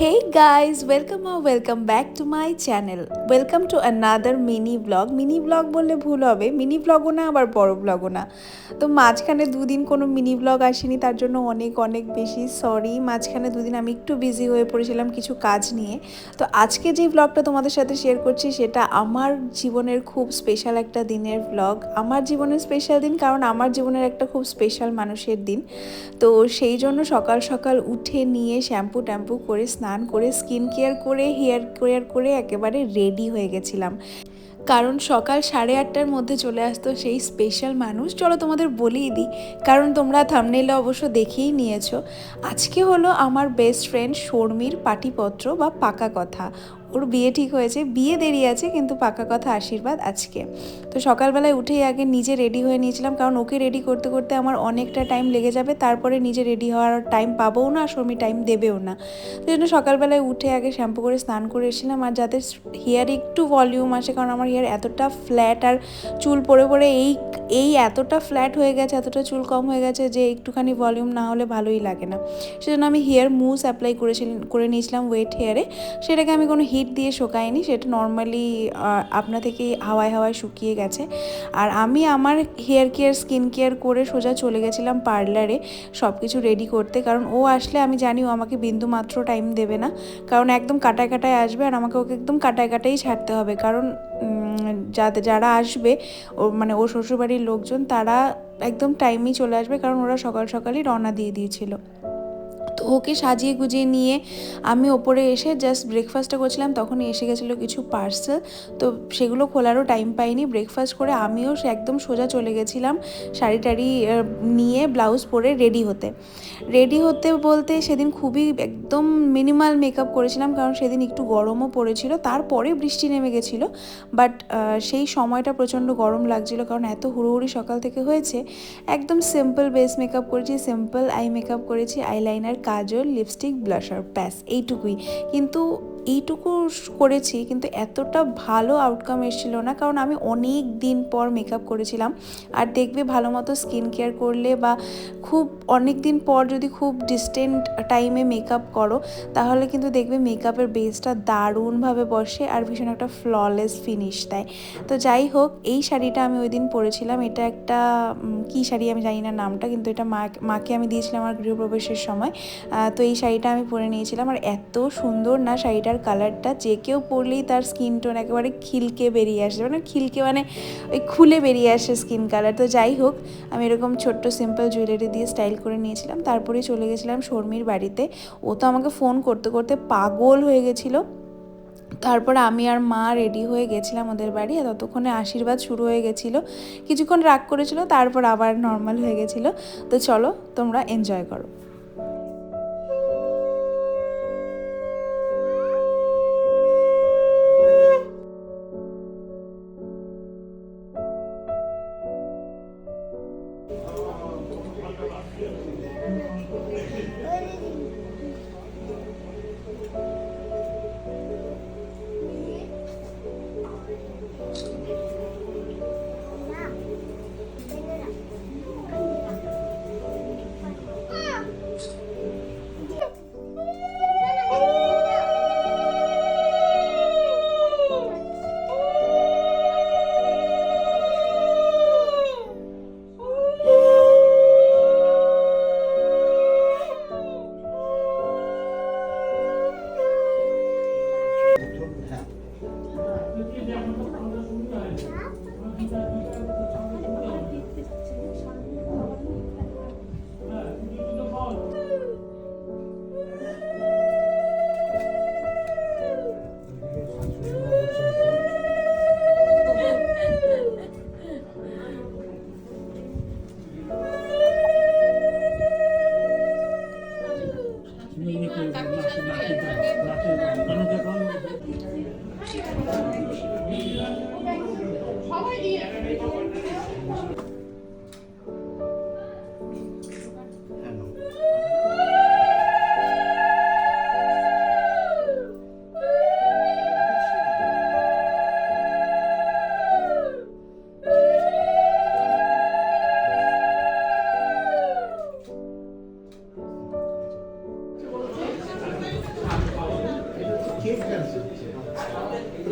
Hey guys, welcome back to my channel. Welcome to another mini vlog. Mini vlog বললে ভুল হবে, mini vlogও না আবার বড় vlogও না। তো মাঝখানে দুদিন কোনো মিনি vlog আসেনি, তার জন্য অনেক অনেক বেশি সরি। মাঝখানে দুদিন আমি একটু বিজি হয়ে পড়েছিলাম কিছু কাজ নিয়ে। তো আজকে যে vlogটা তোমাদের সাথে শেয়ার করছি সেটা আমার জীবনের খুব স্পেশাল একটা দিনের vlog। আমার জীবনের স্পেশাল দিন কারণ আমার জীবনের একটা খুব স্পেশাল মানুষের দিন। তো সেই জন্য সকাল সকাল উঠে নিয়ে শ্যাম্পু ট্যাম্পু করে স্নান করে স্কিন কেয়ার করে হেয়ার কেয়ার করে একেবারে রেডি হয়ে গেছিলাম, কারণ সকাল 8:30টার মধ্যে চলে আসতো সেই স্পেশাল মানুষ। চলো তোমাদের বলেই দিই, কারণ তোমরা থাম্বনেইলে অবশ্য দেখেই নিয়েছো। আজকে হলো আমার বেস্ট ফ্রেন্ড শর্মির পাটিপত্র বা পাকা কথা। ওর বিয়ে ঠিক হয়েছে, বিয়ে দেরি আছে কিন্তু পাকা কথা আশীর্বাদ আজকে। তো সকালবেলায় উঠেই আগে নিজে রেডি হয়ে নিয়েছিলাম, কারণ ওকে রেডি করতে করতে আমার অনেকটা টাইম লেগে যাবে, তারপরে নিজে রেডি হওয়ার টাইম পাবোও না, শর্মি টাইম দেবেও না। সেই জন্য সকালবেলায় উঠে আগে শ্যাম্পু করে স্নান করে এসেছিলাম, আর যাতে হেয়ারে একটু ভলিউম আসে, কারণ আমার হেয়ার এতটা ফ্ল্যাট আর চুল পড়ে পড়ে এই এতটা ফ্ল্যাট হয়ে গেছে, এতটা চুল কম হয়ে গেছে যে একটুখানি ভলিউম না হলে ভালোই লাগে না। সেজন্য আমি হেয়ার মুস অ্যাপ্লাই করে নিয়েছিলাম ওয়েট হেয়ারে। সেটাকে আমি কোনো হিট দিয়ে শোকাইনি, সেটা নর্মালি আপনা থেকেই হাওয়ায় হাওয়ায় শুকিয়ে গেছে। আর আমি আমার হেয়ার কেয়ার স্কিন কেয়ার করে সোজা চলে গেছিলাম পার্লারে সব কিছু রেডি করতে, কারণ ও আসলে আমি জানি ও আমাকে বিন্দু মাত্র টাইম দেবে না, কারণ একদম কাটায় কাটায় আসবে আর আমাকে ওকে একদম কাটায় কাটাই ছাড়তে হবে। কারণ যারা আসবে ও মানে ওর শ্বশুরবাড়ির লোকজন, তারা একদম টাইমেই চলে আসবে, কারণ ওরা সকাল সকালই রওনা দিয়ে দিয়েছিল। তো ওকে সাজিয়ে গুজিয়ে নিয়ে আমি ওপরে এসে জাস্ট ব্রেকফাস্টটা করছিলাম, তখনই এসে গেছিলো কিছু পার্সেল। তো সেগুলো খোলারও টাইম পাইনি। ব্রেকফাস্ট করে আমিও একদম সোজা চলে গেছিলাম শাড়ি টাড়ি নিয়ে ব্লাউজ পরে রেডি হতে বলতে সেদিন খুবই একদম মিনিমাল মেকআপ করেছিলাম, কারণ সেদিন একটু গরমও পড়েছিল, তারপরে বৃষ্টি নেমে গেছিলো। বাট সেই সময়টা প্রচণ্ড গরম লাগছিলো, কারণ এত হুড়োহুড়ি সকাল থেকে হয়েছে। একদম সিম্পল বেস মেকআপ করেছি, সিম্পল আই মেকআপ করেছি, আইলাইনার, কাজল, লিপস্টিক, ব্লাশার, ব্যাস এইটুকুই। কিন্তু এইটুকু করেছি, কিন্তু এতটা ভালো আউটকাম এসেছিল না, কারণ আমি অনেক দিন পর মেকআপ করেছিলাম। আর দেখবে ভালো মতো স্কিন কেয়ার করলে বা খুব অনেক দিন পর যদি খুব ডিস্টেন্ট টাইমে মেকআপ করো, তাহলে কিন্তু দেখবে মেকআপের বেসটা দারুণভাবে বসে আর ভীষণ একটা ফ্ললেস ফিনিশ দেয়। তো যাই হোক, এই শাড়িটা আমি ওই দিন পরেছিলাম। এটা একটা কী শাড়ি আমি জানি না নামটা, কিন্তু এটা মাকে আমি দিয়েছিলাম আমার গৃহপ্রবেশের সময়। তো এই শাড়িটা আমি পরে নিয়েছিলাম, আর এত সুন্দর না শাড়িটার কালারটা, যে কেউ পরলেই তার স্কিন টোন একেবারে খিলকে বেরিয়ে আসে, মানে খিলকে মানে ওই খুলে বেরিয়ে আসে স্কিন কালার। তো যাই হোক, আমি এরকম ছোট্ট সিম্পল জুয়েলারি দিয়ে স্টাইল করে নিয়েছিলাম, তারপরে চলে গেছিলাম শর্মির বাড়িতে। ও তো আমাকে ফোন করতে করতে পাগল হয়ে গেছিলো। তারপরে আমি আর মা রেডি হয়ে গেছিলাম ওদের বাড়ি, আর ততক্ষণে আশীর্বাদ শুরু হয়ে গেছিলো। কিছুক্ষণ রাগ করেছিল, তারপর আবার নর্মাল হয়ে গেছিলো। তো চলো তোমরা এনজয় করো।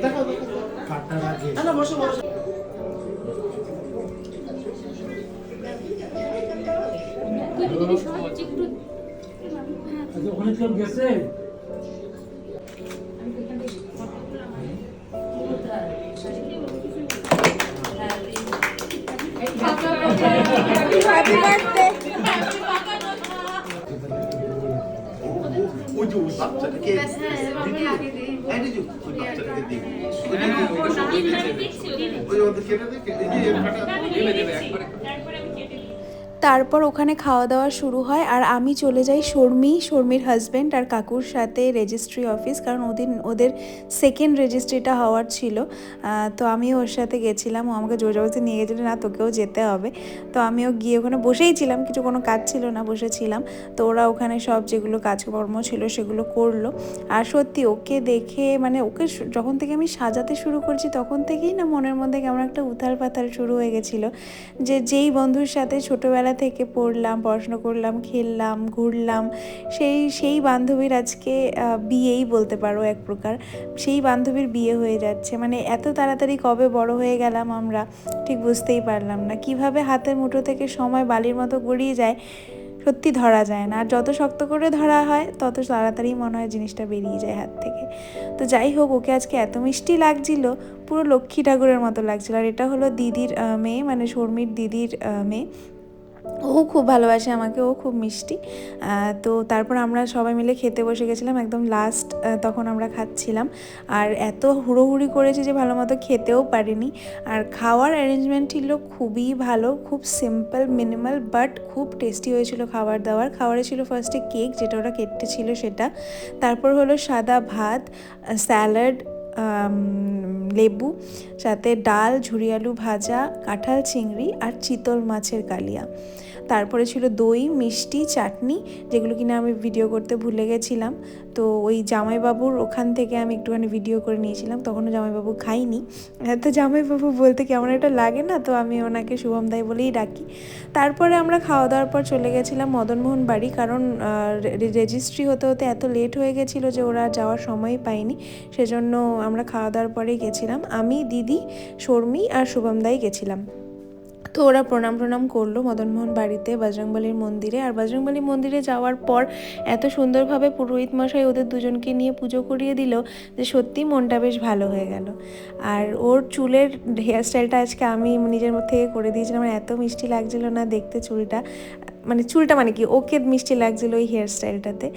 দেখো কাটার আগে না বসো বসো ওখানে কেউ গেছে হ্যাপি বার্থডে। ওই যে ওই বাচ্চাটাকে এই যে ওই বাচ্চাটাকে দিই ওই ওদের কেটে দেখে এই যে তারপর ওখানে খাওয়া দাওয়া শুরু হয় আর আমি চলে যাই শর্মির হাজব্যান্ড আর কাকুর সাথে রেজিস্ট্রি অফিস, কারণ ওদের সেকেন্ড রেজিস্ট্রিটা হওয়ার ছিল। তো আমিও ওর সাথে গেছিলাম, ও আমাকে জোর জবরদস্তি নিয়ে গেছিলো, না তোকেও যেতে হবে। তো আমিও গিয়ে ওখানে বসেই ছিলাম, কিছু কোনো কাজ ছিল না, বসেছিলাম। তো ওরা ওখানে সব যেগুলো কাজকর্ম ছিল সেগুলো করলো। আর সত্যি ওকে দেখে মানে ওকে যখন থেকে আমি সাজাতে শুরু করেছি তখন থেকেই না মনের মধ্যে কেমন একটা উথাল পাথাল শুরু হয়ে গেছিলো, যে যেই বন্ধুর সাথে ছোটোবেলা থেকে পড়লাম, পড়াশোনা করলাম, খেললাম, ঘুরলাম, সেই বান্ধবীর আজকে বিয়েই বলতে পারো এক প্রকার। সেই বান্ধবীর বিয়ে হয়ে যাচ্ছে, মানে এত তাড়াতাড়ি কবে বড় হয়ে গেলাম আমরা ঠিক বুঝতেই পারলাম না। কিভাবে হাতের মুঠো থেকে সময় বালির মতো গড়িয়ে যায় সত্যি ধরা যায় না, আর যত শক্ত করে ধরা হয় তত তাড়াতাড়ি মনে হয় জিনিসটা বেরিয়ে যায় হাত থেকে। তো যাই হোক, ওকে আজকে এত মিষ্টি লাগছিল, পুরো লক্ষ্মী ঠাকুরের মতো লাগছিল। আর এটা হলো দিদির মেয়ে, মানে শর্মির দিদির মেয়ে। ও খুব ভালোবাসে আমাকে, ও খুব মিষ্টি। তো তারপর আমরা সবাই মিলে খেতে বসে গেছিলাম, একদম লাস্ট তখন আমরা খাচ্ছিলাম। আর এত হুড়োহুড়ি করেছি যে ভালো মতো খেতেও পারিনি। আর খাওয়ার অ্যারেঞ্জমেন্ট ছিল খুবই ভালো, খুব সিম্পল মিনিমাল, বাট খুব টেস্টি হয়েছিল খাবার দাবার। খাবারে ছিল ফার্স্টে কেক, যেটা ওরা কেটেছিল সেটা, তারপর হলো সাদা ভাত, স্যালাড, লেবু, সাথে ডাল, ঝুরি আলু ভাজা, কাঁঠাল চিংড়ি আর চিতল মাছের কালিয়া। তারপরে ছিল দই, মিষ্টি, চাটনি, যেগুলো কিনা আমি ভিডিও করতে ভুলে গেছিলাম। তো ওই জামাইবাবুর ওখান থেকে আমি একটুখানি ভিডিও করে নিয়েছিলাম, তখনও জামাইবাবু খাইনি। তো জামাইবাবু বলতে কেমন একটা লাগে না, তো আমি ওনাকে শুভম দাই বলেই ডাকি। তারপরে আমরা খাওয়া দাওয়ার পর চলে গেছিলাম মদনমোহন বাড়ি, কারণ রেজিস্ট্রি হতে হতে এত লেট হয়ে গেছিলো যে ওরা যাওয়ার সময়ই পায়নি। সেজন্য আমরা খাওয়া দাওয়ার পরেই গেছিলাম, আমি, দিদি, শর্মি আর শুভম দাই গেছিলাম। তো ওরা প্রণাম করলো মদনমোহন বাড়িতে, বজরংবলীর মন্দিরে। আর বজরংবলী মন্দিরে যাওয়ার পর এত সুন্দরভাবে পুরোহিত মশাই ওদের দুজনকে নিয়ে পুজো করিয়ে দিল যে সত্যি মনটা বেশ ভালো হয়ে গেল। আর ওর চুলের হেয়ারস্টাইলটা আজকে আমি নিজের থেকে করে দিয়েছিলাম, আমার এত মিষ্টি লাগছিল না দেখতে চুলটা মানে কি ওকে মিষ্টি লাগছিল ওই হেয়ারস্টাইলটাতে।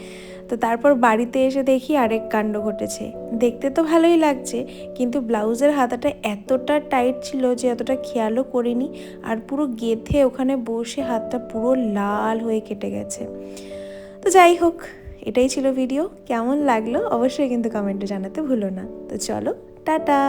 তো তারপর বাড়িতে এসে দেখি আরেক কাণ্ড ঘটেছে। দেখতে তো ভালোই লাগছে, কিন্তু ব্লাউজের হাতাটা এতটা টাইট ছিল যে এতটা খেয়ালও করিনি, আর পুরো গেঁথে ওখানে বসে হাতটা পুরো লাল হয়ে কেটে গেছে। তো যাই হোক, এটাই ছিল ভিডিও। কেমন লাগলো অবশ্যই কিন্তু কমেন্টে জানাতে ভুলো না। তো চলো, টাটা।